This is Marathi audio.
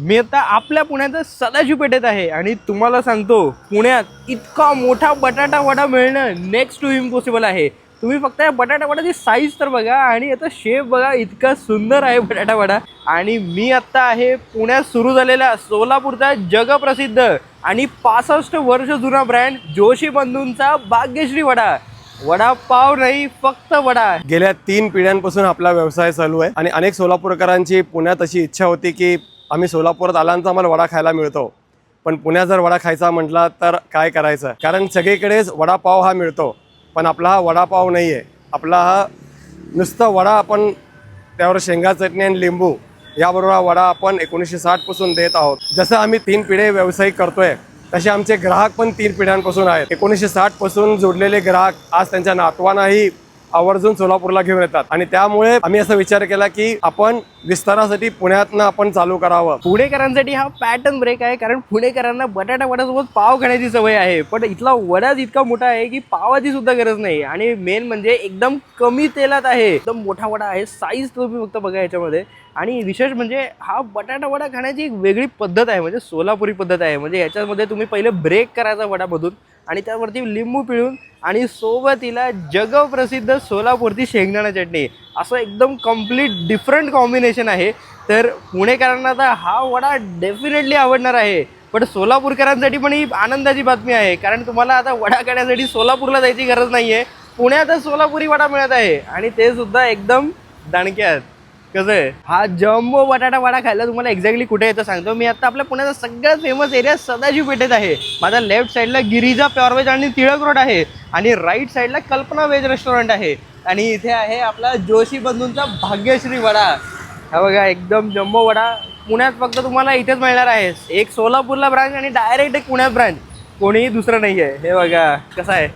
मी आता आपल्या पुण्याच्या सदाशिव पेठेत आहे आणि तुम्हाला सांगतो पुण्यात इतका मोठा बटाटा वडा मिळणं नेक्स्ट टू इम्पॉसिबल आहे। तुम्ही फक्त या बटाटा वड्याची साईज तर बघा आणि याचा शेप बघा, इतका सुंदर आहे बटाटा वडा। आणि मी आत्ता आहे पुण्यात सुरू झालेला सोलापूरचा जगप्रसिद्ध आणि 65 वर्ष जुना ब्रँड जोशी बंधूंचा भाग्यश्री वडा। वडापाव नाही, फक्त वडा। गेल्या 3 पिढ्यांपासून आपला व्यवसाय चालू आहे आणि अनेक सोलापूरकरांची पुण्यात अशी इच्छा होती की आम्ही सोलापुरात आल्यानंतर आम्हाला वडा खायला मिळतो, पण पुण्यात जर वडा खायचा म्हटला तर काय करायचं? कारण सगळीकडेच वडापाव हा मिळतो, पण आपला हा वडापाव नाही आहे। आपला हा नुसता वडा, आपण त्यावर शेंगा चटणी आणि लिंबू याबरोबर हा वडा आपण 1960 पासून देत आहोत। जसं आम्ही 3 पिढे व्यवसाय करतोय तसे आमचे ग्राहक पण 3 पिढ्यांपासून आहेत। 1960 पासून जोडलेले ग्राहक आज त्यांच्या नातवांनाही आवर्जून सोलापूरला घेऊन येतात आणि त्यामुळे आम्ही असा विचार केला की आपण विस्तारासाठी पुण्यातनं आपण चालू करावं। पुणेकरांसाठी हा पॅटर्न ब्रेक आहे, कारण पुणेकरांना बटाटा वड्यासोबत पाव खाण्याची सवय आहे, पण इथला वडाच इतका मोठा आहे की पावाची सुद्धा गरज नाही। आणि मेन म्हणजे एकदम कमी तेलात आहे, एकदम मोठा वडा आहे। साईज तुम्ही फक्त बघा याच्यामध्ये। आणि विशेष म्हणजे हा बटाटा वडा खाण्याची एक वेगळी पद्धत आहे, म्हणजे सोलापुरी पद्धत आहे। म्हणजे याच्यामध्ये तुम्ही पहिले ब्रेक करायचा वडामधून आणि त्यावरती लिंबू पिळून आणि सोबतीला जगप्रसिद्ध सोलापूरची शेंगदाणा चटणी, असं एकदम कम्प्लीट डिफरंट कॉम्बिनेशन आहे। तर पुणेकरांना तर हा वडा डेफिनेटली आवडणार आहे, पण सोलापूरकरांसाठी पण ही आनंदाची बातमी आहे, कारण तुम्हाला आता वडा खाण्यासाठी सोलापूरला जायची गरज नाही आहे। पुण्यातच सोलापुरी वडा मिळत आहे आणि ते सुद्धा एकदम दणक्यात। कसं आहे, हा जम्बो बटाटा वडा खायला तुम्हाला एक्झॅक्टली कुठे येतं सांगतो मी। आता आपल्या पुण्याचा सगळ्यात फेमस एरिया सदाशिव पेठेत आहे। माझ्या लेफ्ट साईडला गिरिजा प्युअर व्हेज आणि टिळक रोड आहे आणि राईट साईडला कल्पना व्हेज रेस्टॉरंट आहे आणि इथे आहे आपला जोशी बंधूंचा भाग्यश्री वडा। हा बघा, एकदम जम्बो वडा पुण्यात फक्त तुम्हाला इथेच मिळणार आहे। एक सोलापूरला ब्रांच आणि डायरेक्ट एक पुण्यात ब्रांच, कोणीही दुसरं नाही आहे। हे बघा कसं आहे।